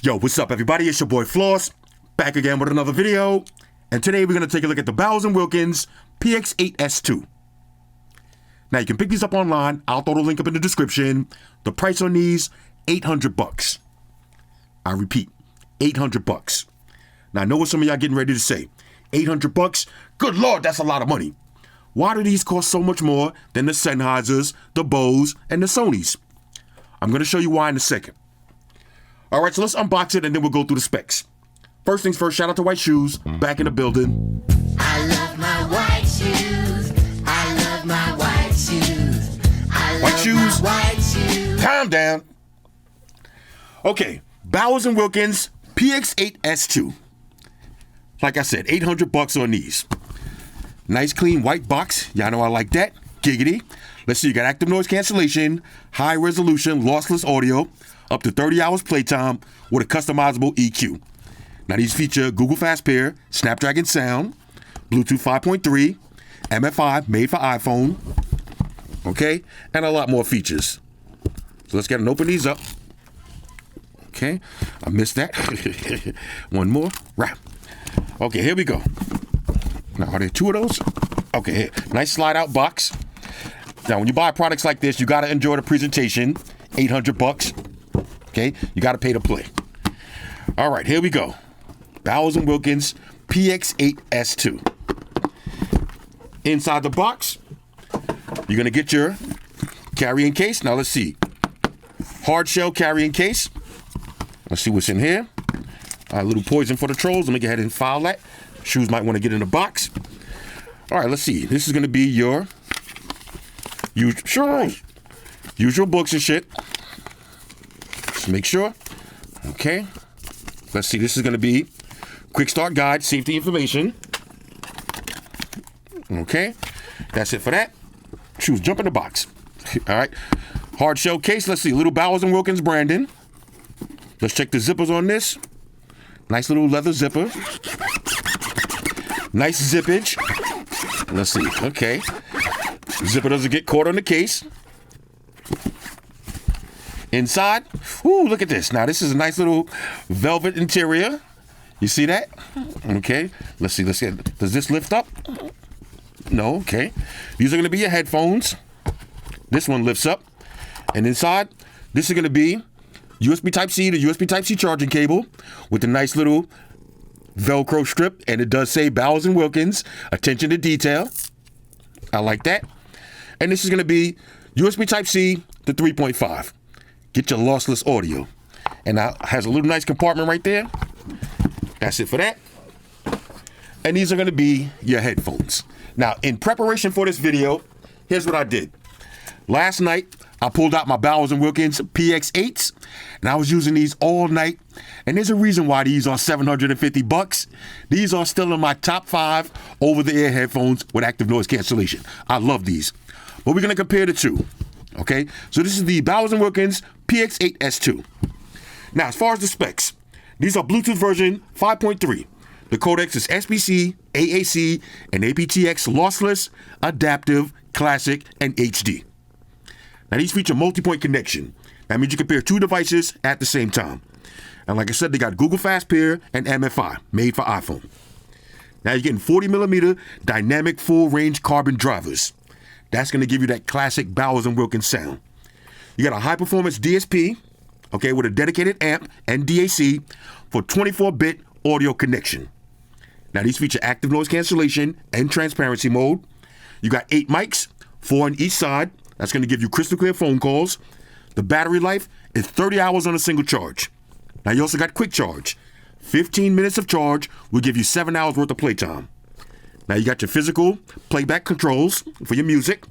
Yo, what's up, everybody? It's your boy Floss, back again with another video. And today we're going to take a look at the Wilkins Px8 S2. Now, you can pick these up online. I'll throw the link up in the description. The price on these, $800. I repeat, $800. Now, I know what some of y'all getting ready to say. $800? Good Lord, that's a lot of money. Why do these cost so much more than the Sennheisers, the Bose, and the Sonys? I'm going to show you why in a second. All right, so let's unbox it and then we'll go through the specs. First things first, shout out to White Shoes, back in the building. I love my white shoes. I love my white shoes. I love White shoes? my white shoes. Calm down. Okay, Wilkins Px8 S2. Like I said, $800 on these. Nice clean white box. Y'all know I like that. Giggity. Let's see, you got active noise cancellation, high resolution, lossless audio, up to 30 hours playtime with a customizable EQ. Now these feature Google Fast Pair, Snapdragon sound, Bluetooth 5.3, MFI made for iPhone, okay, and a lot more features. So let's get and open these up. Okay, I missed that. One more, right. Okay, here we go. Now, are there two of those? Okay, here. Nice slide out box. Now, when you buy products like this, you got to enjoy the presentation. $800. Okay, you got to pay to play. All right, here we go. Wilkins Px8 S2. Inside the box, you're going to get your carrying case. Now, let's see. Hard shell carrying case. Let's see what's in here. A little poison for the trolls. Let me go ahead and file that. Shoes might want to get in the box. All right, let's see. This is going to be your usual books and shit. Just make sure. Okay. Let's see. This is going to be quick start guide, safety information. Okay. That's it for that. Shoes, jump in the box. All right. Hard shell case. Let's see. Little Wilkins branding. Let's check the zippers on this. Nice little leather zipper. Nice zippage. Let's see. Okay. Zipper doesn't get caught on the case. Inside. Ooh, look at this. Now, this is a nice little velvet interior. You see that? Okay. Let's see. Let's see. Does this lift up? No. Okay. These are going to be your headphones. This one lifts up. And inside, this is going to be USB Type-C to USB Type-C charging cable with a nice little Velcro strip, and it does say Wilkins, attention to detail. I like that. And this is going to be USB Type-C to 3.5. Get your lossless audio. And now has a little nice compartment right there. That's it for that. And these are going to be your headphones. Now, in preparation for this video, here's what I did. Last night, I pulled out my Wilkins Px8s, and I was using these all night. And there's a reason why these are $750. These are still in my top 5 over-the-air headphones with active noise cancellation. I love these. But we're going to compare the two. Okay? So this is the Wilkins Px8 S2. Now, as far as the specs, these are Bluetooth version 5.3. The codecs is SBC, AAC, and aptX lossless, adaptive, classic, and HD. Now, these feature multi-point connection. That means you can pair two devices at the same time. And like I said, they got Google Fast Pair and MFI, made for iPhone. Now, you're getting 40mm dynamic full-range carbon drivers. That's going to give you that classic Wilkins sound. You got a high-performance DSP, okay, with a dedicated amp and DAC for 24-bit audio connection. Now, these feature active noise cancellation and transparency mode. You got 8 mics, 4 on each side. That's going to give you crystal clear phone calls. The battery life is 30 hours on a single charge. Now, you also got quick charge. 15 minutes of charge will give you 7 hours worth of playtime. Now, you got your physical playback controls for your music.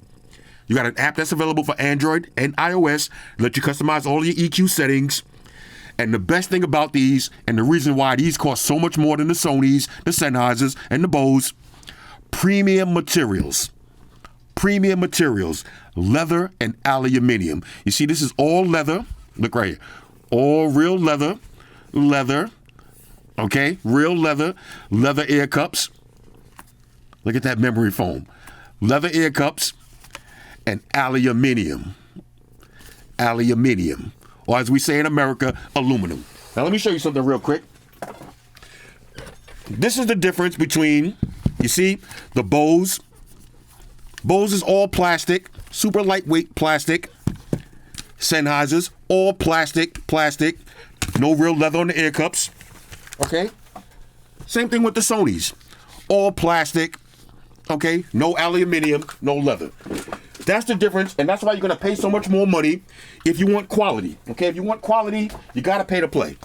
You got an app that's available for Android and iOS. Let you customize all your EQ settings. And the best thing about these, and the reason why these cost so much more than the Sonys, the Sennheisers, and the Bose, premium materials. Premium materials, leather and aluminum. You see, this is all leather. Look right here. All real leather, okay? Real leather ear cups. Look at that memory foam. Leather ear cups and aluminum. Or as we say in America, aluminum. Now let me show you something real quick. This is the difference between, you see, the Bose. Bose is all plastic, super lightweight plastic. Sennheisers, all plastic, no real leather on the ear cups. Okay? Same thing with the Sonys. All plastic, okay? No aluminum, no leather. That's the difference, and that's why you're gonna pay so much more money if you want quality. Okay, if you want quality, you gotta pay to play.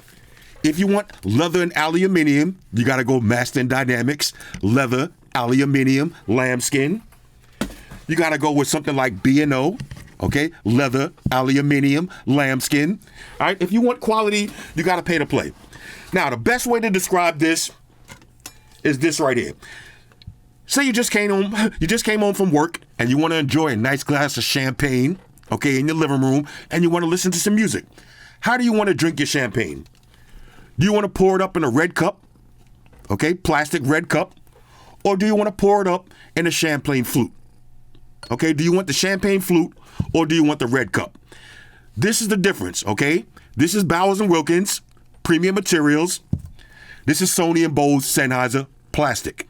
If you want leather and aluminum, you gotta go Master and Dynamics, leather, aluminum, lambskin. You gotta go with something like B&O, okay? Leather, aluminum, lambskin. All right, if you want quality, you gotta pay to play. Now, the best way to describe this is this right here. Say you just came home from work and you want to enjoy a nice glass of champagne, okay, in your living room, and you want to listen to some music. How do you want to drink your champagne? Do you want to pour it up in a red cup, okay, plastic red cup, or do you want to pour it up in a champagne flute? Okay, do you want the champagne flute or do you want the red cup? This is the difference, okay? This is Bowers & Wilkins, premium materials. This is Sony and Bose Sennheiser, plastic.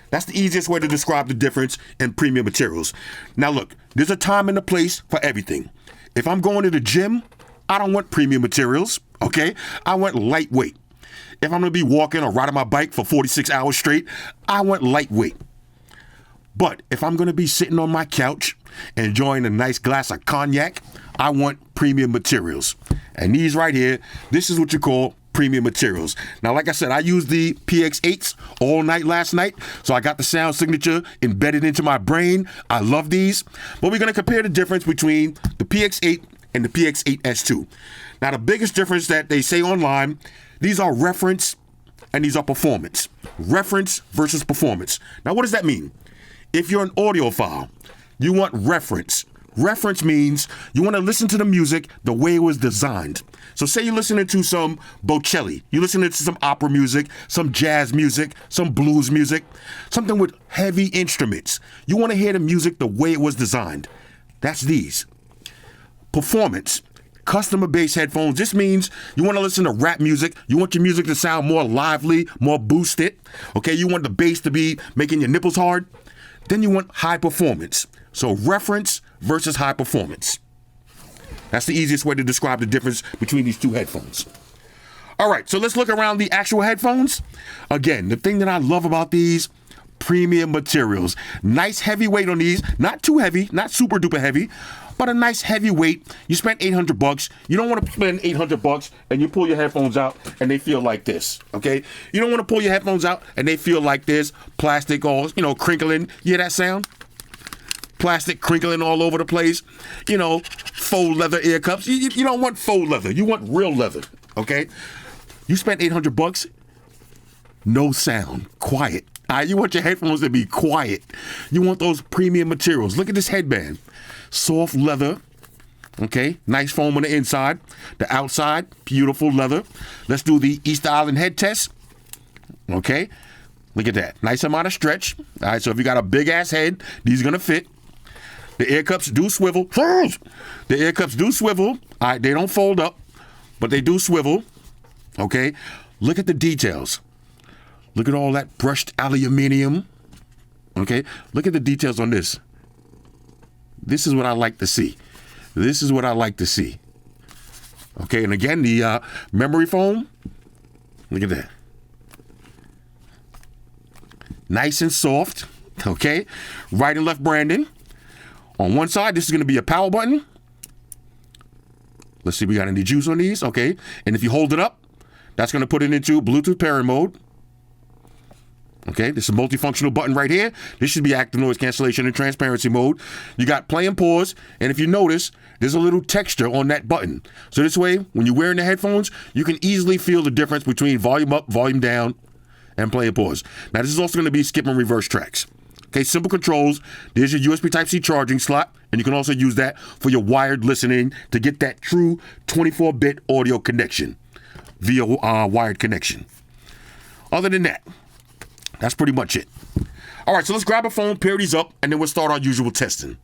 That's the easiest way to describe the difference in premium materials. Now look, there's a time and a place for everything. If I'm going to the gym, I don't want premium materials, okay? I want lightweight. If I'm gonna be walking or riding my bike for 46 hours straight, I want lightweight. But if I'm gonna be sitting on my couch enjoying a nice glass of cognac, I want premium materials. And these right here, this is what you call premium materials. Now, like I said, I used the PX8s all night last night, so I got the sound signature embedded into my brain. I love these. But we're gonna compare the difference between the PX8 and the PX8 S2. Now, the biggest difference that they say online, these are reference and these are performance. Reference versus performance. Now, what does that mean? If you're an audiophile, you want reference. Reference means you want to listen to the music the way it was designed. So say you're listening to some Bocelli, you're listening to some opera music, some jazz music, some blues music, something with heavy instruments. You want to hear the music the way it was designed. That's these. Performance. Customer bass headphones. This means you want to listen to rap music. You want your music to sound more lively, more boosted. Okay, you want the bass to be making your nipples hard. Then you want high performance. So reference versus high performance. That's the easiest way to describe the difference between these two headphones. All right, so let's look around the actual headphones. Again, the thing that I love about these, premium materials. Nice heavy weight on these. Not too heavy, not super duper heavy, but a nice heavy weight. You spent $800. You don't want to spend $800 and you pull your headphones out and they feel like this, okay? You don't want to pull your headphones out and they feel like this, plastic all, crinkling. You hear that sound? Plastic crinkling all over the place. Faux leather ear cups. You don't want faux leather. You want real leather, okay? You spent $800, no sound, quiet. You want your headphones to be quiet. You want those premium materials. Look at this headband. Soft leather, okay? Nice foam on the inside. The outside, beautiful leather. Let's do the Easter Island head test, okay? Look at that. Nice amount of stretch. All right, so if you got a big-ass head, these are going to fit. The ear cups do swivel. The ear cups do swivel. All right, they don't fold up, but they do swivel, okay? Look at the details. Look at all that brushed aluminum, okay? Look at the details on this. This is what I like to see. This is what I like to see. Okay, and again, the memory foam, look at that. Nice and soft, okay? Right and left branding. On one side, this is gonna be a power button. Let's see, we got any juice on these, okay? And if you hold it up, that's gonna put it into Bluetooth pairing mode. Okay, this is a multifunctional button right here. This should be active noise cancellation and transparency mode. You got play and pause, and if you notice, there's a little texture on that button. So this way, when you're wearing the headphones, you can easily feel the difference between volume up, volume down, and play and pause. Now, this is also gonna be skip and reverse tracks. Okay, simple controls. There's your USB Type-C charging slot, and you can also use that for your wired listening to get that true 24-bit audio connection via wired connection. Other than that, that's pretty much it. All right, so let's grab a phone, pair these up, and then we'll start our usual testing.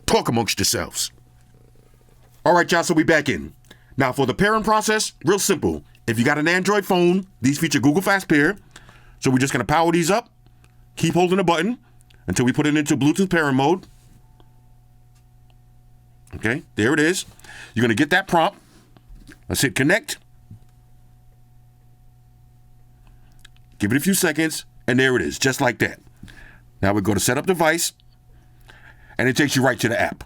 Talk amongst yourselves. All right, y'all, so we back in. Now for the pairing process, real simple. If you got an Android phone, these feature Google Fast Pair. So we're just gonna power these up, keep holding the button until we put it into Bluetooth pairing mode. Okay, there it is. You're gonna get that prompt. Let's hit connect. Give it a few seconds, and there it is, just like that. Now we go to set up device, and it takes you right to the app.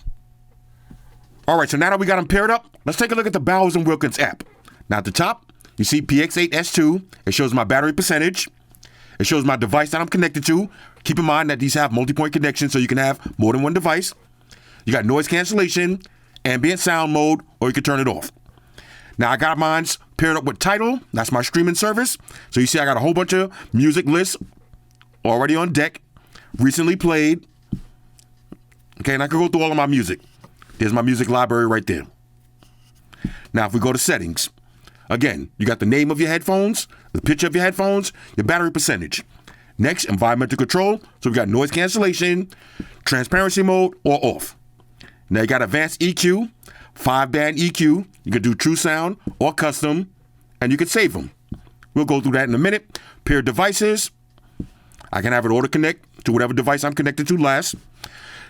All right, so now that we got them paired up, let's take a look at the Bowers & Wilkins app. Now at the top, you see Px8 S2. It shows my battery percentage. It shows my device that I'm connected to. Keep in mind that these have multi-point connections, so you can have more than one device. You got noise cancellation, ambient sound mode, or you can turn it off. Now I got mine paired up with Tidal. That's my streaming service. So you see I got a whole bunch of music lists already on deck, recently played. Okay, and I can go through all of my music. There's my music library right there. Now if we go to settings, again, you got the name of your headphones, the picture of your headphones, your battery percentage. Next, environmental control. So we got noise cancellation, transparency mode, or off. Now you got advanced EQ, 5-band EQ. You can do true sound or custom, and you can save them. We'll go through that in a minute. Paired devices. I can have it auto connect to whatever device I'm connected to last.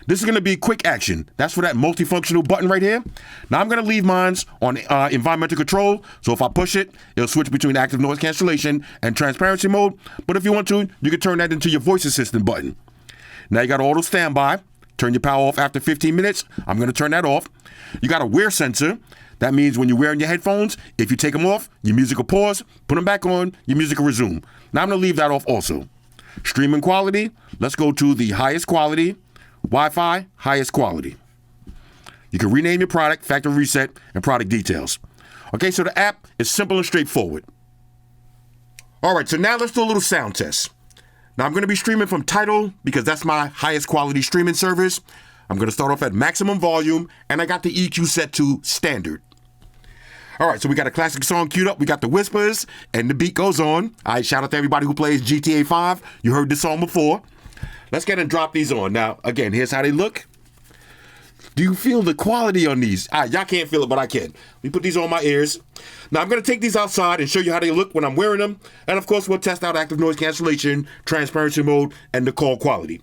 This is going to be quick action. That's for that multifunctional button right here. Now I'm going to leave mine on environmental control. So if I push it, it'll switch between active noise cancellation and transparency mode. But if you want to, you can turn that into your voice assistant button. Now you got auto standby. Turn your power off after 15 minutes. I'm going to turn that off. You got a wear sensor. That means when you're wearing your headphones, if you take them off, your music will pause. Put them back on, your music will resume. Now I'm going to leave that off also. Streaming quality. Let's go to the highest quality. Wi-Fi, highest quality. You can rename your product, factory reset, and product details. Okay, so the app is simple and straightforward. All right, so now let's do a little sound test. Now I'm going to be streaming from Tidal because that's my highest quality streaming service. I'm going to start off at maximum volume, and I got the EQ set to standard. All right, so we got a classic song queued up. We got the whispers, and the beat goes on. All right, shout out to everybody who plays GTA 5. You heard this song before. Let's get and drop these on. Now, again, here's how they look. Do you feel the quality on these? Y'all can't feel it, but I can. We put these on my ears. Now, I'm going to take these outside and show you how they look when I'm wearing them. And, of course, we'll test out active noise cancellation, transparency mode, and the call quality.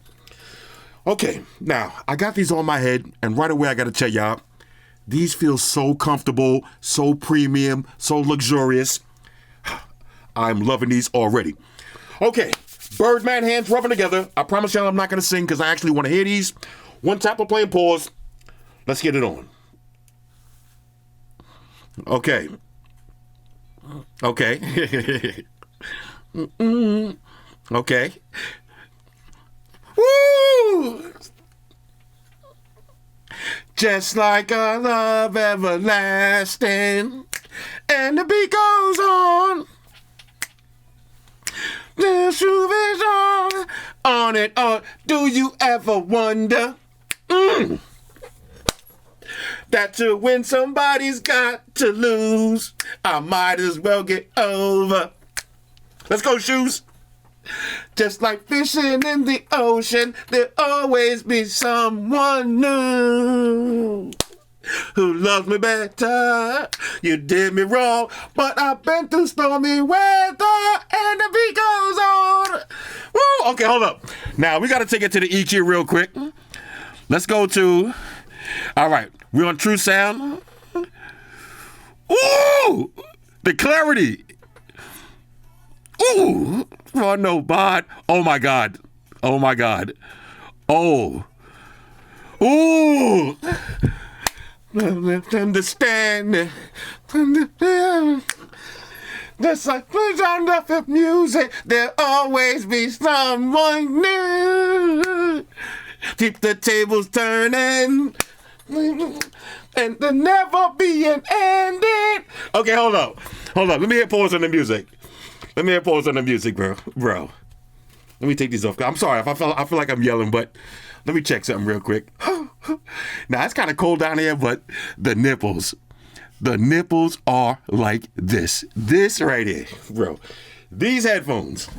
Okay, now, I got these on my head, and right away I got to tell y'all, these feel so comfortable, so premium, so luxurious. I'm loving these already. Okay, Birdman hands rubbing together. I promise y'all I'm not going to sing because I actually want to hear these. One tap of play and pause. Let's get it on. Okay. Okay. Okay. Woo! Just like a love everlasting, and the beat goes on. The truth is on and on. Do you ever wonder that to win somebody's got to lose? I might as well get over. Let's go, Shoes. Just like fishing in the ocean, there'll always be someone new who loves me better. You did me wrong, but I've been through stormy weather, and the beat goes on. Woo! Okay, hold up. Now, we got to take it to the EQ real quick. Let's go to... All right, we're on True Sound. Ooh! The clarity. Ooh! Oh, no, bod. Oh, my God. Oh, my God. Oh. Ooh! Understand. Just like the sound of the music, there'll always be someone new. Keep the tables turning. And there'll never be an ending. Okay, hold up. Hold up. Let me hit pause on the music. Let me hit pause on the music, bro. Let me take these off. I'm sorry if I feel like I'm yelling, but let me check something real quick. Now, it's kind of cold down here, but the nipples are like this. This right here, bro. These headphones,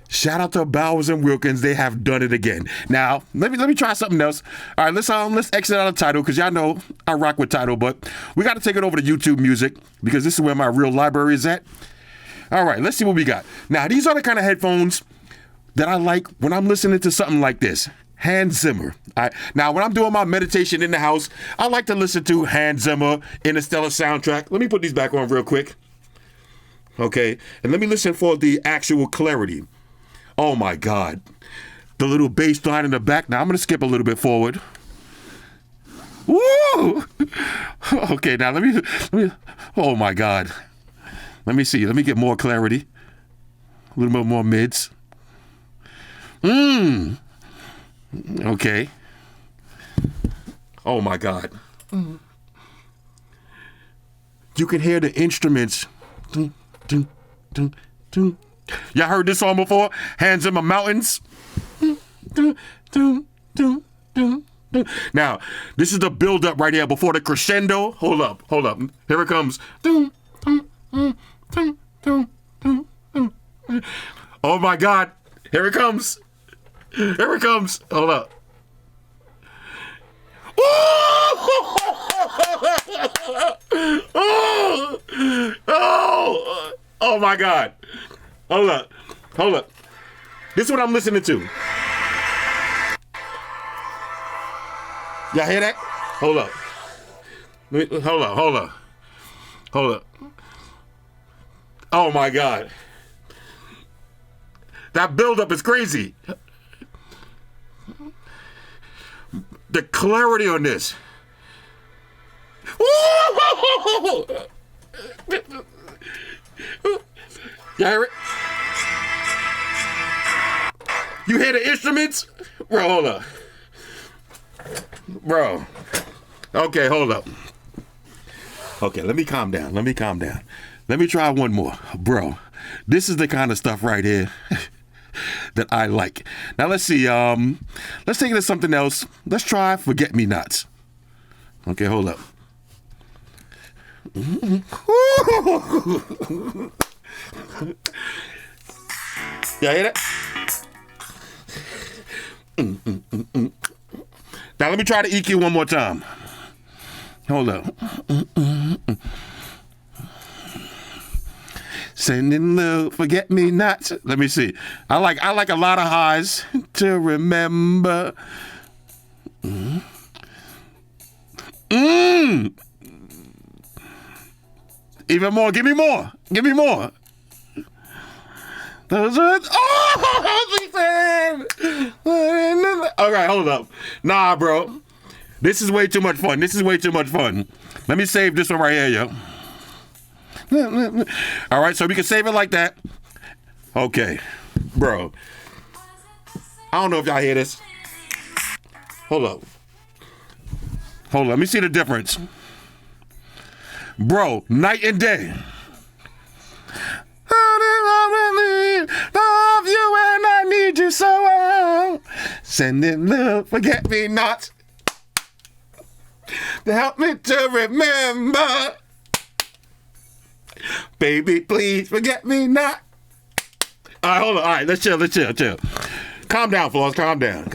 Shout out to Bowers and Wilkins. They have done it again. Now, let me try something else. All right, let's exit out of Tidal because y'all know I rock with Tidal, but we got to take it over to YouTube Music because this is where my real library is at. All right, let's see what we got. Now, these are the kind of headphones that I like when I'm listening to something like this. Hans Zimmer. Now, when I'm doing my meditation in the house, I like to listen to Hans Zimmer, Interstellar soundtrack. Let me put these back on real quick. Okay, and let me listen for the actual clarity. Oh my God. The little bass line in the back. Now I'm going to skip a little bit forward. Woo! Okay, now let me, oh my God. Let me see. Let me get more clarity. A little bit more mids. Okay. Oh my God. You can hear the instruments. Y'all heard this song before? Hands in my mountains. Now, this is the build up right here before the crescendo. Hold up. Here it comes. Oh my God. Here it comes. Hold up. Oh my God. Hold up. This is what I'm listening to. Y'all hear that? Hold up. Hold up. Oh my God. That buildup is crazy. The clarity on this. Y'all hear it? You hear the instruments? Bro, hold up. Bro. Okay, hold up. Okay, let me calm down. Let me try one more. Bro, this is the kind of stuff right here that I like. Now, let's see. Let's take it to something else. Let's try Forget-Me-Nots. Okay, hold up. Y'all hear that? Now let me try the EQ one more time. Hold up. Sending love, forget me not. Let me see. I like a lot of highs to remember. Even more. Give me more. Those are all right, hold up. Nah, bro. This is way too much fun. Let me save this one right here, yo. All right, so we can save it like that. Okay, bro. I don't know if y'all hear this. Hold up. Let me see the difference. Bro, night and day. Love you and I need you so well. Sending love, forget me not. To help me to remember. Baby, please forget me not. All right, hold on. All right, let's chill. Calm down, Floss. Calm down.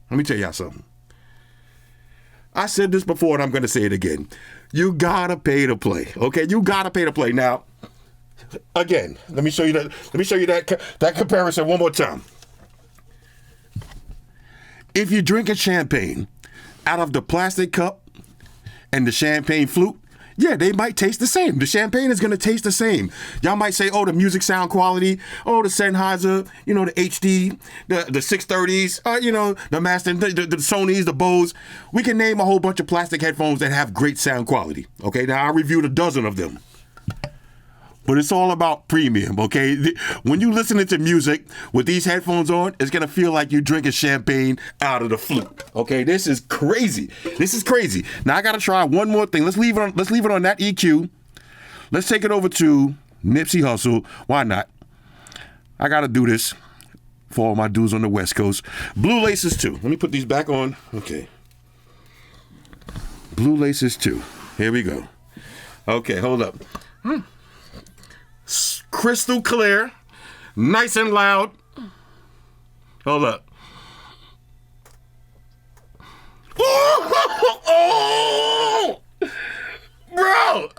Let me tell y'all something. I said this before and I'm going to say it again. You gotta pay to play, okay? You gotta pay to play. Now, again, let me show you that comparison one more time. If you're drinking champagne out of the plastic cup and the champagne flute, yeah, they might taste the same. The champagne is gonna taste the same. Y'all might say, oh, the music sound quality, oh, the Sennheiser, the HD, the 630s, the Master, the Sonys, the Bose. We can name a whole bunch of plastic headphones that have great sound quality. Okay, now I reviewed a dozen of them. But it's all about premium, okay? When you listening to music with these headphones on, it's gonna feel like you're drinking champagne out of the flute. Okay, this is crazy. Now I gotta try one more thing. Let's leave it on that EQ. Let's take it over to Nipsey Hussle. Why not? I gotta do this for all my dudes on the West Coast. Blue Laces 2. Let me put these back on. Okay. Blue Laces 2. Here we go. Okay, hold up. crystal clear, nice and loud. Hold up. Oh, bro.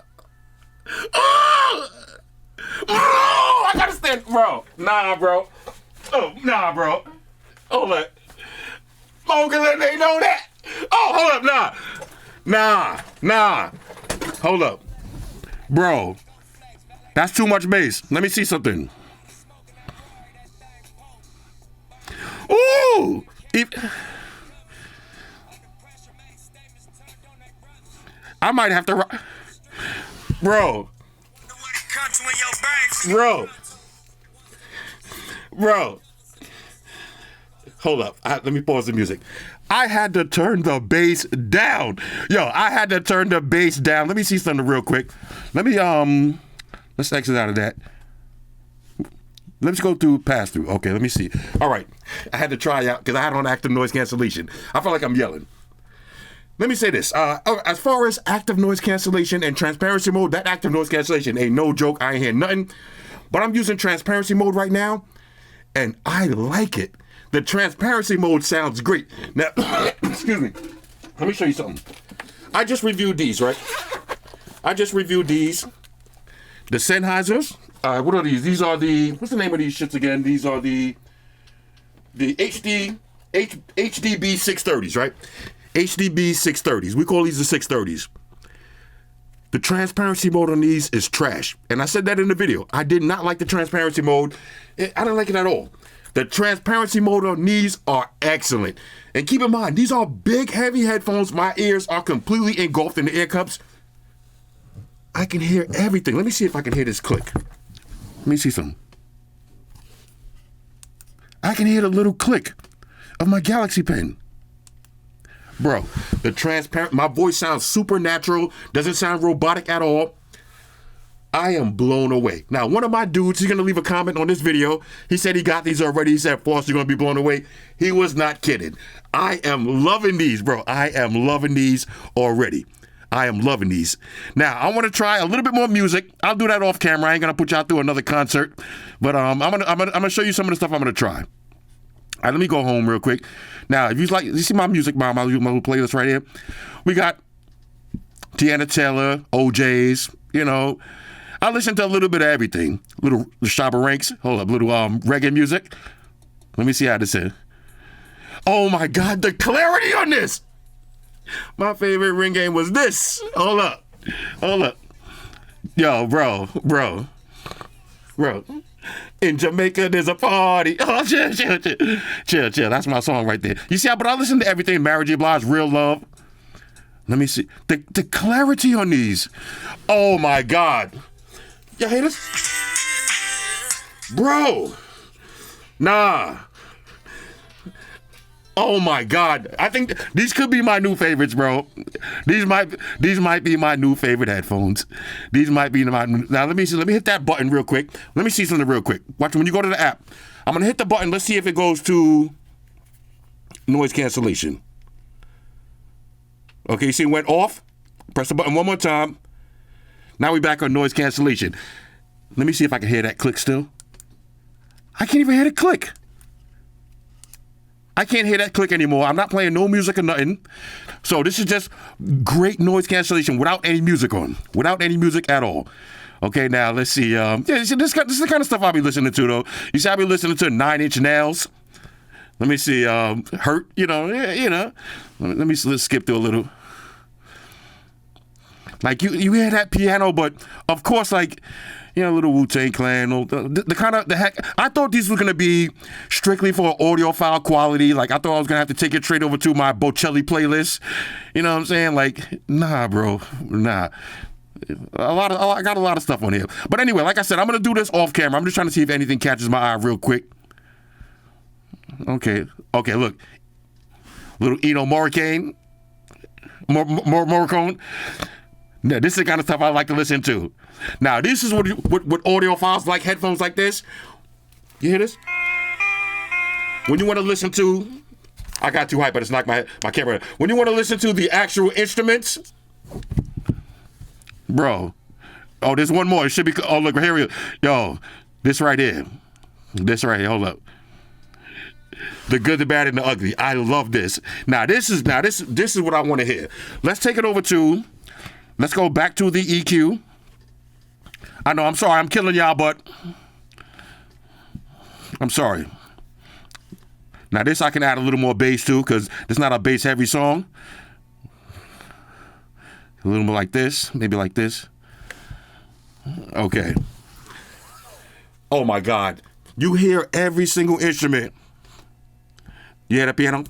I gotta stand, bro. Nah, bro. Oh, nah, bro. Hold up. Mocha, let they know that. Oh, hold up, nah. Hold up. Bro, that's too much bass. Let me see something. Ooh! I might have to... Bro. Hold up. Let me pause the music. I had to turn the bass down. I had to turn the bass down. Let me see something real quick. Let's exit out of that. Let's go through pass through. Okay, let me see. All right. I had to try out because I had on active noise cancellation. I feel like I'm yelling. Let me say this. As far as active noise cancellation and transparency mode, that active noise cancellation ain't no joke. I ain't hear nothing. But I'm using transparency mode right now, and I like it. The transparency mode sounds great. Now, excuse me. Let me show you something. I just reviewed these, right? The Sennheisers. What are these? These are the, what's the name of these shits again? These are the HDB 630s, right? HDB 630s. We call these the 630s. The transparency mode on these is trash. And I said that in the video. I did not like the transparency mode. I don't like it at all. The transparency mode on these are excellent. And keep in mind, these are big, heavy headphones. My ears are completely engulfed in the ear cups. I can hear everything. Let me see if I can hear this click. Let me see something. I can hear the little click of my Galaxy Pen. Bro, my voice sounds supernatural, doesn't sound robotic at all. I am blown away. Now, one of my dudes, he's going to leave a comment on this video. He said he got these already. He said, Floss, you're going to be blown away. He was not kidding. I am loving these, bro. I am loving these already. I am loving these. Now, I want to try a little bit more music. I'll do that off camera. I ain't going to put y'all through another concert. But I'm gonna show you some of the stuff I'm going to try. All right, let me go home real quick. Now, if you see my music, my little playlist right here. We got Tiana Taylor, OJ's, I listen to a little bit of everything. Little Shabba Ranks. Hold up, little reggae music. Let me see how this is. Oh my God, the clarity on this. My favorite ring game was this. Hold up. Yo, bro. In Jamaica, there's a party. Oh, chill. That's my song right there. You see, but I listen to everything. Mary J. Blige, Real Love. Let me see. The clarity on these. Oh my God. Y'all hear this? Bro. Nah. Oh my God. I think these could be my new favorites, bro. These might be my new favorite headphones. These might be my new. Now let me hit that button real quick. Let me see something real quick. Watch when you go to the app. I'm gonna hit the button. Let's see if it goes to noise cancellation. Okay, you see it went off. Press the button one more time. Now we back on noise cancellation. Let me see if I can hear that click still. I can't even hear the click. I can't hear that click anymore. I'm not playing no music or nothing. So this is just great noise cancellation without any music on. Without any music at all. Okay, now let's see. This is the kind of stuff I'll be listening to, though. You see, I'll be listening to 9 Inch Nails. Let me see. Hurt, Let me let's skip through a little. Like, you hear that piano, but of course, like, little Wu-Tang Clan, the heck. I thought these were going to be strictly for audiophile quality. Like, I thought I was going to have to take it straight over to my Bocelli playlist. You know what I'm saying? Like, nah, bro. Nah. I got a lot of stuff on here. But anyway, like I said, I'm going to do this off camera. I'm just trying to see if anything catches my eye real quick. Okay, look. Little Eno Morricone. Morricone. Now, this is the kind of stuff I like to listen to. Now, this is what audiophiles like headphones like this. You hear this? When you want to listen to, I got too hype, but it's knocked my camera. When you want to listen to the actual instruments, bro, Oh, there's one more. It should be. Oh, look, here we go. Yo, this right here. This right here. Hold up. The good, the bad, and the ugly. I love this. This is what I want to hear. Let's take it over to. Let's go back to the EQ. I know. I'm sorry. I'm killing y'all, but I'm sorry. Now this I can add a little more bass to because it's not a bass heavy song. A little more like this, maybe like this. Okay. Oh my God. You hear every single instrument. You hear the piano?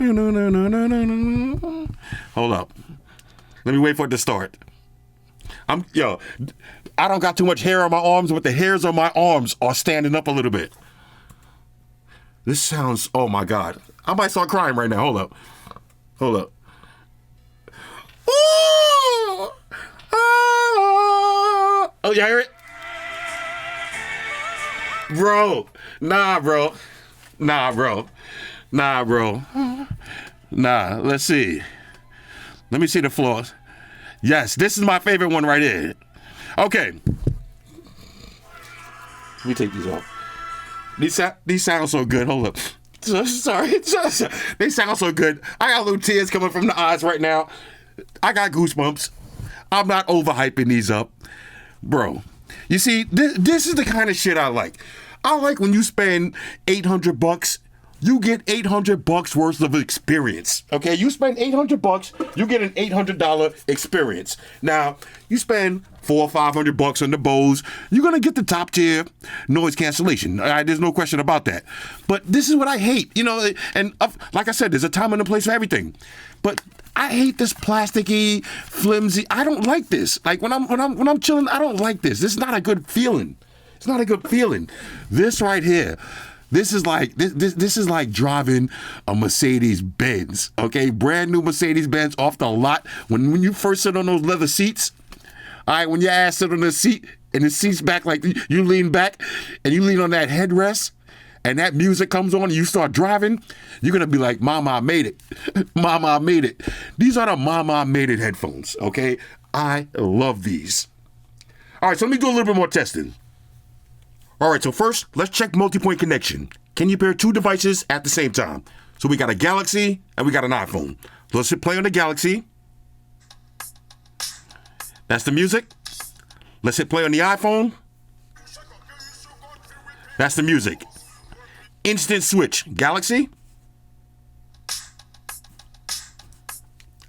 Hold up. Let me wait for it to start. I don't got too much hair on my arms, but the hairs on my arms are standing up a little bit. This sounds, oh my God. I might start crying right now. Hold up. Ooh! Ah! Oh, you hear it? Bro. Nah, let's see. Let me see the flaws. Yes, this is my favorite one right here. Okay. Let me take these off. These sound so good. Hold up. Sorry. They sound so good. I got little tears coming from the eyes right now. I got goosebumps. I'm not overhyping these up. Bro, you see, this is the kind of shit I like. I like when you spend $800, you get $800 worth of experience. Okay, you spend $800, you get an $800 experience. Now, you spend $400 or $500 on the Bose, you're gonna get the top tier noise cancellation. There's no question about that. But this is what I hate, and like I said, there's a time and a place for everything. But I hate this plasticky, flimsy. I don't like this. Like when I'm chilling, I don't like this. This is not a good feeling. It's not a good feeling. This right here. This is like this is like driving a Mercedes Benz, okay? Brand new Mercedes Benz off the lot. When you first sit on those leather seats, all right, when your ass sit on the seat and the seat's back, like you lean back and you lean on that headrest and that music comes on and you start driving, you're gonna be like, Mama, I made it. Mama, I made it. These are the Mama, I made it headphones, okay? I love these. All right, so let me do a little bit more testing. All right, so first, let's check multi-point connection. Can you pair two devices at the same time? So we got a Galaxy and we got an iPhone. So let's hit play on the Galaxy. That's the music. Let's hit play on the iPhone. That's the music. Instant switch. Galaxy.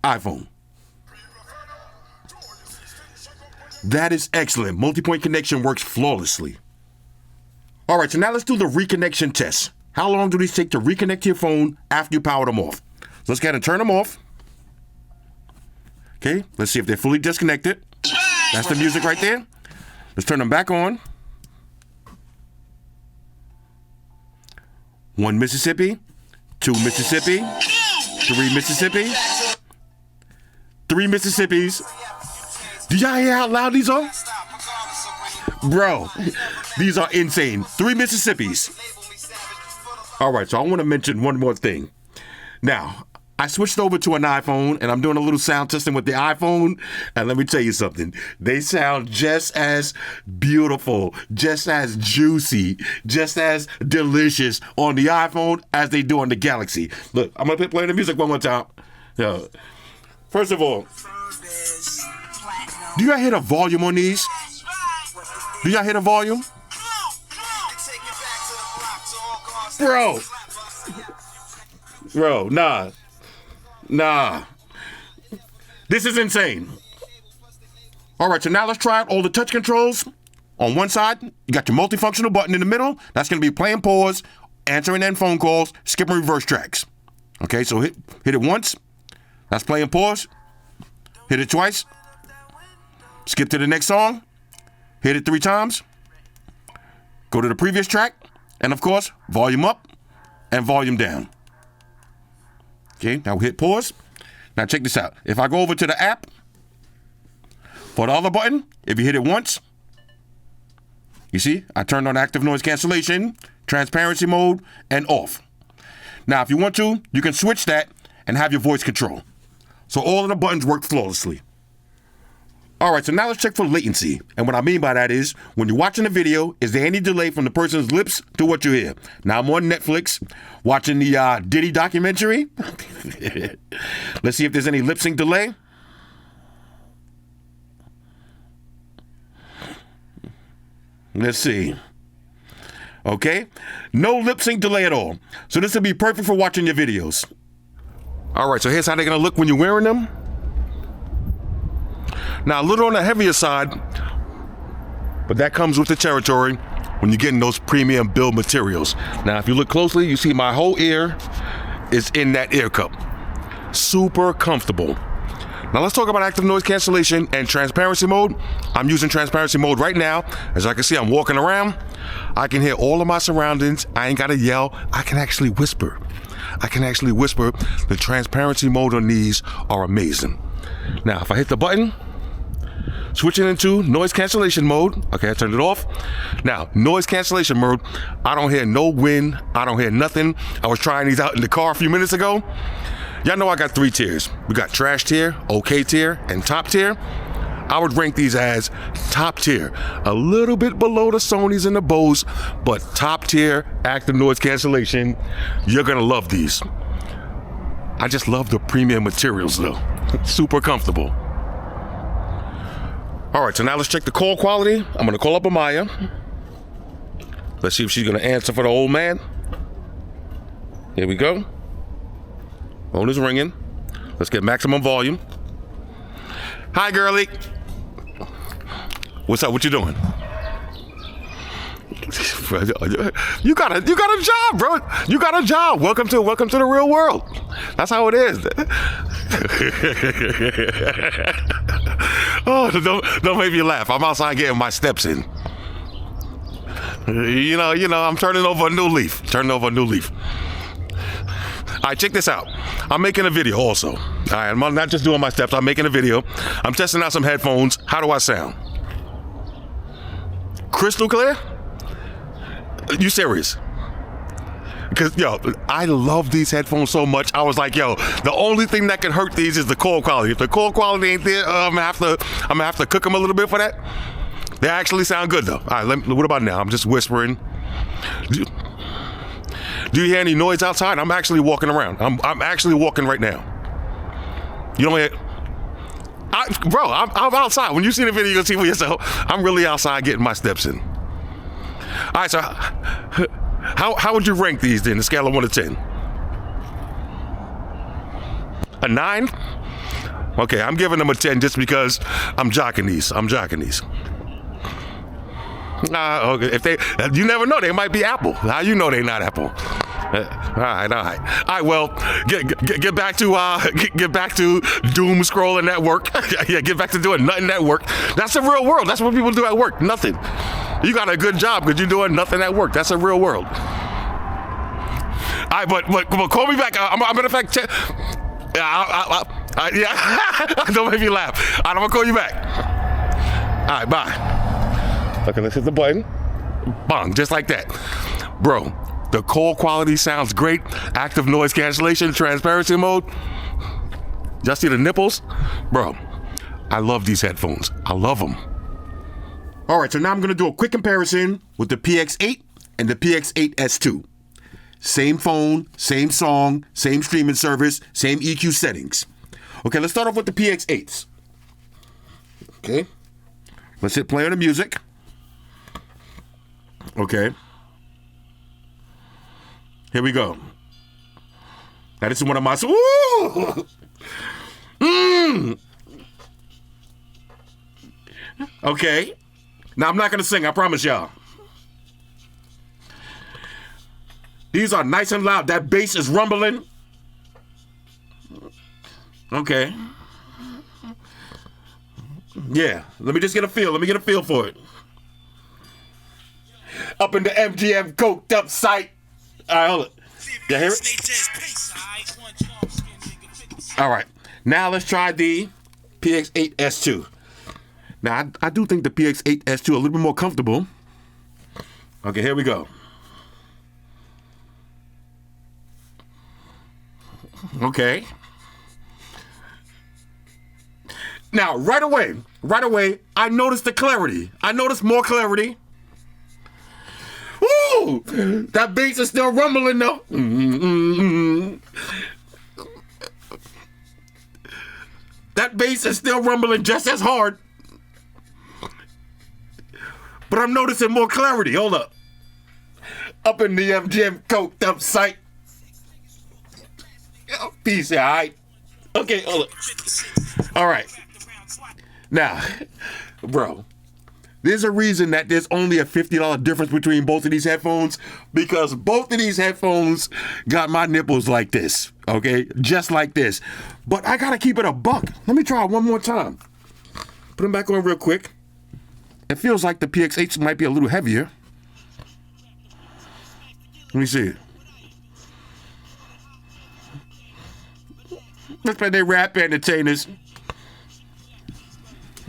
iPhone. That is excellent. Multi-point connection works flawlessly. All right, so now let's do the reconnection test. How long do these take to reconnect to your phone after you power them off? So let's go ahead and turn them off. Okay, let's see if they're fully disconnected. That's the music right there. Let's turn them back on. 1 Mississippi, 2 Mississippi, 3 Mississippi, 3 Mississippis. Do y'all hear how loud these are? Bro, these are insane. 3 Mississippis. All right, so I want to mention one more thing. Now, I switched over to an iPhone, and I'm doing a little sound testing with the iPhone, and let me tell you something. They sound just as beautiful, just as juicy, just as delicious on the iPhone as they do on the Galaxy. Look, I'm going to play the music one more time. First of all, do y'all hear the volume on these? Do y'all hear the volume? Bro, nah. This is insane. All right, so now let's try out all the touch controls. On one side, you got your multifunctional button in the middle. That's going to be play and pause, answering and phone calls, skip and reverse tracks. Okay, so hit it once. That's play and pause. Hit it twice. Skip to the next song. Hit it 3 times. Go to the previous track. And of course, volume up and volume down. Okay, now hit pause. Now check this out. If I go over to the app, for the other button, if you hit it once, you see, I turned on active noise cancellation, transparency mode, and off. Now, if you want to, you can switch that and have your voice control. So all of the buttons work flawlessly. All right, so now let's check for latency. And what I mean by that is, when you're watching the video, is there any delay from the person's lips to what you hear? Now, I'm on Netflix watching the Diddy documentary. Let's see if there's any lip sync delay. Let's see. Okay, no lip sync delay at all. So this will be perfect for watching your videos. All right, so here's how they're gonna look when you're wearing them. Now, a little on the heavier side, but that comes with the territory when you're getting those premium build materials. Now, if you look closely, you see my whole ear is in that ear cup. Super comfortable. Now, let's talk about active noise cancellation and transparency mode. I'm using transparency mode right now. As I can see, I'm walking around. I can hear all of my surroundings. I ain't gotta yell. I can actually whisper. The transparency mode on these are amazing. Now, if I hit the button, switching into noise cancellation mode. Okay, I turned it off. Now, noise cancellation mode, I don't hear no wind. I don't hear nothing. I was trying these out in the car a few minutes ago. Y'all know I got 3 tiers. We got trash tier, okay tier, and top tier. I would rank these as top tier. A little bit below the Sonys and the Bose, but top tier active noise cancellation. You're gonna love these. I just love the premium materials though. Super comfortable. All right, so now let's check the call quality. I'm gonna call up Amaya. Let's see if she's gonna answer for the old man. Here we go. Phone is ringing. Let's get maximum volume. Hi, girlie. What's up? What you doing? You got a job, bro. You got a job. Welcome to the real world. That's how it is. Oh, don't make me laugh. I'm outside getting my steps in. You know, I'm turning over a new leaf. All right, check this out. I'm making a video also. All right, I'm not just doing my steps. I'm making a video. I'm testing out some headphones. How do I sound? Crystal clear? You serious? Because, yo, I love these headphones so much. I was like, yo, the only thing that can hurt these is the call quality. If the call quality ain't there, I'm gonna have to cook them a little bit for that. They actually sound good though. All right, what about now? I'm just whispering. Do you hear any noise outside? I'm actually walking around. I'm actually walking right now. You don't hear? I'm outside. When you see the video, you'll see for yourself. I'm really outside getting my steps in. All right, so how would you rank these then, the scale of 1 to 10? A 9? Okay, I'm giving them a 10 just because I'm jocking these. Okay, if you never know, they might be Apple. How you know they not Apple? All right. Well, get back to doom scrolling at work. Yeah, get back to doing nothing at work. That's the real world. That's what people do at work. Nothing. You got a good job because you're doing nothing at work. That's the real world. All right, but call me back. I'm gonna fact check. Yeah, don't make me laugh. All right, I'm gonna call you back. All right, bye. Okay, let's hit the button. Bang, just like that. Bro, the call quality sounds great. Active noise cancellation, transparency mode. Y'all see the nipples? Bro, I love these headphones. I love them. All right, so now I'm gonna do a quick comparison with the Px8 and the Px8 S2. Same phone, same song, same streaming service, same EQ settings. Okay, let's start off with the Px8s. Okay, let's hit play on the music. Okay. Here we go. Now this is one of my... Ooh! Okay. Now I'm not going to sing, I promise y'all. These are nice and loud. That bass is rumbling. Okay. Yeah, let me just get a feel. Let me get a feel for it. Up in the MGM coked up site. All right, hold it. You hear it? All right. Now let's try the Px8 S2. Now, I do think the Px8 S2 a little bit more comfortable. Okay, here we go. Okay. Now, right away, right away, I noticed the clarity. I noticed more clarity. Woo! That bass is still rumbling though. That bass is still rumbling just as hard. But I'm noticing more clarity. Hold up. Up in the MGM coked up site. Peace, all right? Okay, hold up. All right. Now, bro, there's a reason that there's only a $50 difference between both of these headphones, because both of these headphones got my nipples like this, okay? Just like this. But I gotta keep it a buck. Let me try it one more time. Put them back on real quick. It feels like the PX8s might be a little heavier. Let me see. Let's play they rap entertainers.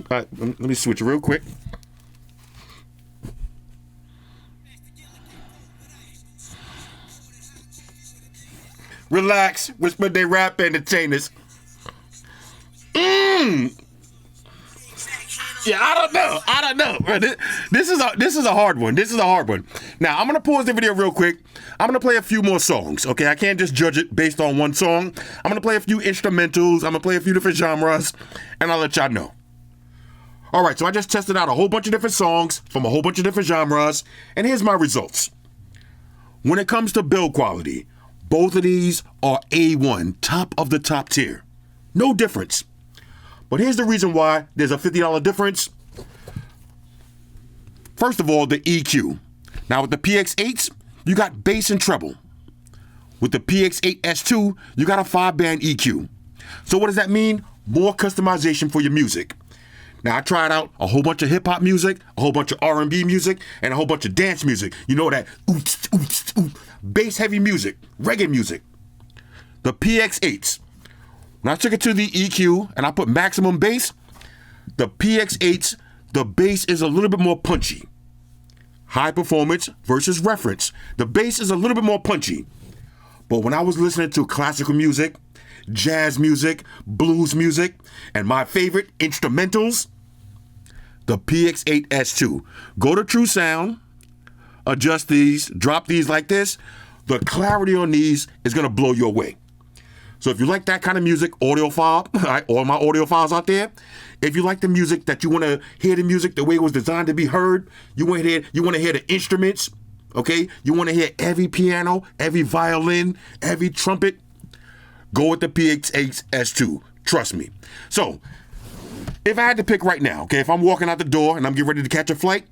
All right, let me switch real quick. Relax, whisper they rap entertainers. Yeah, I don't know. This is a hard one. This is a hard one. Now, I'm going to pause the video real quick. I'm going to play a few more songs, okay? I can't just judge it based on one song. I'm going to play a few instrumentals. I'm going to play a few different genres, and I'll let y'all know. All right, so I just tested out a whole bunch of different songs from a whole bunch of different genres, and here's my results. When it comes to build quality, both of these are A1, top of the top tier. No difference. But here's the reason why there's a $50 difference. First of all, the EQ. Now with the PX8s, you got bass and treble. With the Px8 S2, you got a 5-band EQ. So what does that mean? More customization for your music. Now I tried out a whole bunch of hip hop music, a whole bunch of R&B music, and a whole bunch of dance music. You know that bass heavy music, reggae music. The PX8s. When I took it to the EQ and I put maximum bass, the PX8s, the bass is a little bit more punchy. High performance versus reference. The bass is a little bit more punchy. But when I was listening to classical music, jazz music, blues music, and my favorite, instrumentals, the Px8 S2. Go to True Sound, adjust these, drop these like this. The clarity on these is going to blow you away. So if you like that kind of music, audiophile, right, all my audiophiles out there, if you like the music that you want to hear the music the way it was designed to be heard, you want to hear the instruments, okay? You want to hear every piano, every violin, every trumpet, go with the Px8 S2. Trust me. So if I had to pick right now, okay, if I'm walking out the door and I'm getting ready to catch a flight,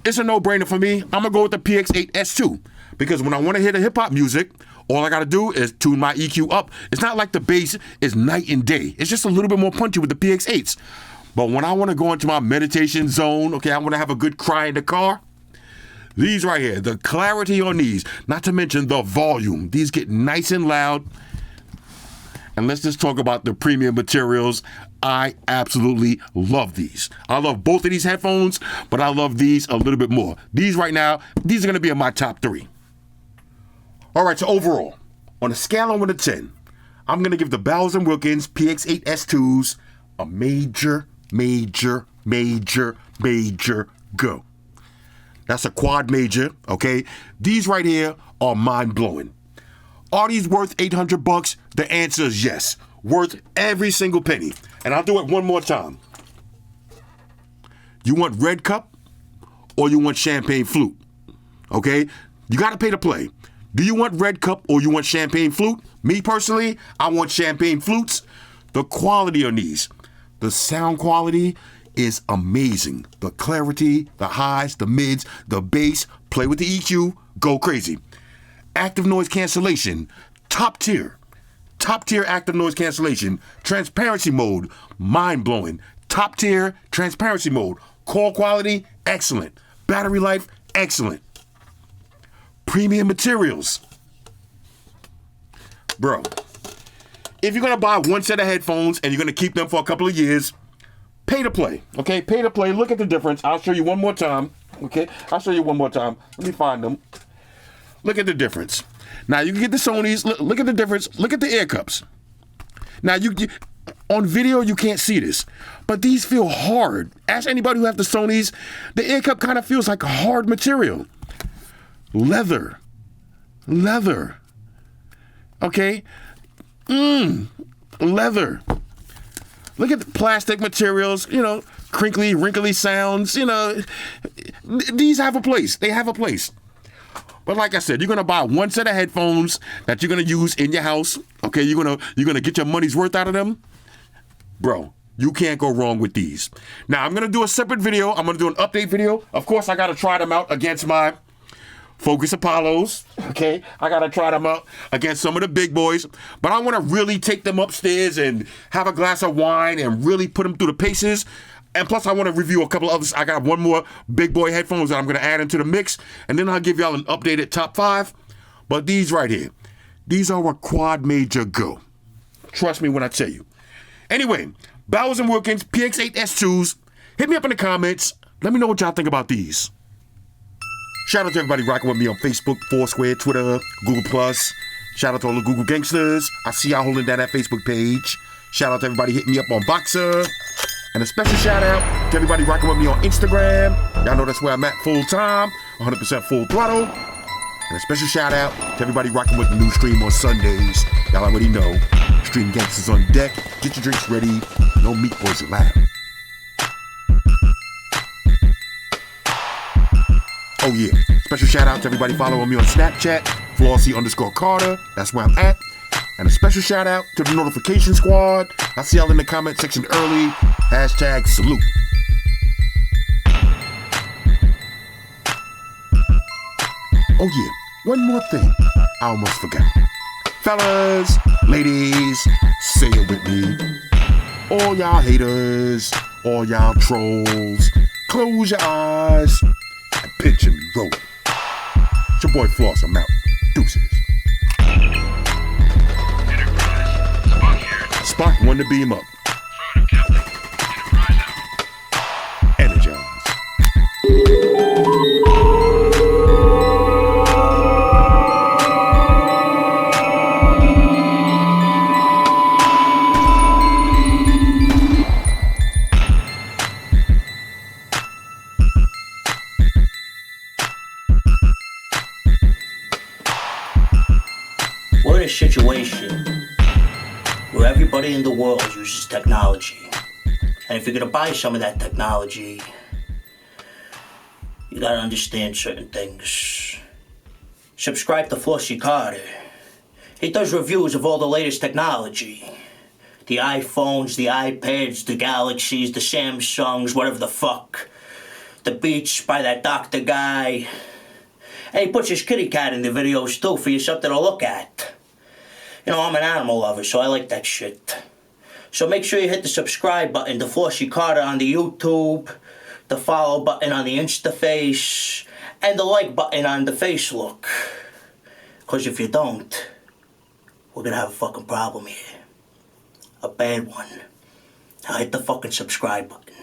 it's a no-brainer for me. I'm going to go with the Px8 S2 because when I want to hear the hip-hop music, all I got to do is tune my EQ up. It's not like the bass is night and day. It's just a little bit more punchy with the Px8s. But when I want to go into my meditation zone, okay, I want to have a good cry in the car, these right here, the clarity on these, not to mention the volume. These get nice and loud. And let's just talk about the premium materials. I absolutely love these. I love both of these headphones, but I love these a little bit more. These right now, these are going to be in my top 3. All right, so overall, on a scale of 1 to 10, I'm going to give the Bowers & Wilkins Px8 S2s a major go. That's a quad major, okay? These right here are mind-blowing. Are these worth $800? The answer is yes. Worth every single penny. And I'll do it one more time. You want red cup or you want champagne flute? Okay? You got to pay to play. Do you want red cup or you want champagne flute? Me personally, I want champagne flutes. The quality on these, the sound quality is amazing. The clarity, the highs, the mids, the bass, play with the EQ, go crazy. Active noise cancellation, top tier active noise cancellation, transparency mode, mind-blowing, top tier transparency mode, call quality, excellent, battery life, excellent. Premium materials. Bro, if you're going to buy one set of headphones and you're going to keep them for a couple of years, pay to play, okay? Pay to play. Look at the difference. I'll show you one more time, okay? I'll show you one more time. Let me find them. Look at the difference. Now, you can get the Sonys. Look at the difference. Look at the ear cups. Now, On video, you can't see this, but these feel hard. Ask anybody who have the Sonys, the ear cup kind of feels like a hard material. Leather. Okay? Leather. Look at the plastic materials, crinkly, wrinkly sounds, These have a place. They have a place. But like I said, you're gonna buy one set of headphones that you're gonna use in your house. Okay, you're gonna get your money's worth out of them. Bro, you can't go wrong with these. Now I'm gonna do a separate video. I'm gonna do an update video. Of course, I gotta try them out against my Focus Apollos. Okay, I gotta try them out against some of the big boys. But I wanna really take them upstairs and have a glass of wine and really put them through the paces. And plus, I want to review a couple others. I got one more big boy headphones that I'm going to add into the mix. And then I'll give y'all an updated top 5. But these right here, these are a quad major go. Trust me when I tell you. Anyway, Bowers and Wilkins Px8 S2s. Hit me up in the comments. Let me know what y'all think about these. Shout out to everybody rocking with me on Facebook, Foursquare, Twitter, Google+. Shout out to all the Google gangsters. I see y'all holding down that Facebook page. Shout out to everybody hitting me up on Boxer. And a special shout out to everybody rocking with me on Instagram. Y'all know that's where I'm at full time, 100% full throttle. And a special shout out to everybody rocking with the new stream on Sundays. Y'all already know. Stream gangsters on deck. Get your drinks ready. No meat boys allowed. Oh yeah. Special shout out to everybody following me on Snapchat. Flossy_Carter. That's where I'm at. And a special shout out to the notification squad. I see y'all in the comment section early. #salute. Oh yeah, one more thing. I almost forgot. Fellas, ladies, say it with me. All y'all haters, all y'all trolls, close your eyes and picture me rolling. It's your boy Floss, I'm out. Deuces. Spock wanted to beam up. Energize. We're in a situation where everybody in the world uses technology. And if you're gonna buy some of that technology, you gotta understand certain things. Subscribe to Flossy Carter. He does reviews of all the latest technology. The iPhones, the iPads, the Galaxies, the Samsungs, whatever the fuck. The Beats by that doctor guy. And he puts his kitty cat in the videos too for you something to look at. I'm an animal lover, so I like that shit. So make sure you hit the subscribe button to Flossy Carter on the YouTube, the follow button on the Instaface, and the like button on the Facelook. Because if you don't, we're gonna have a fucking problem here. A bad one. Now hit the fucking subscribe button.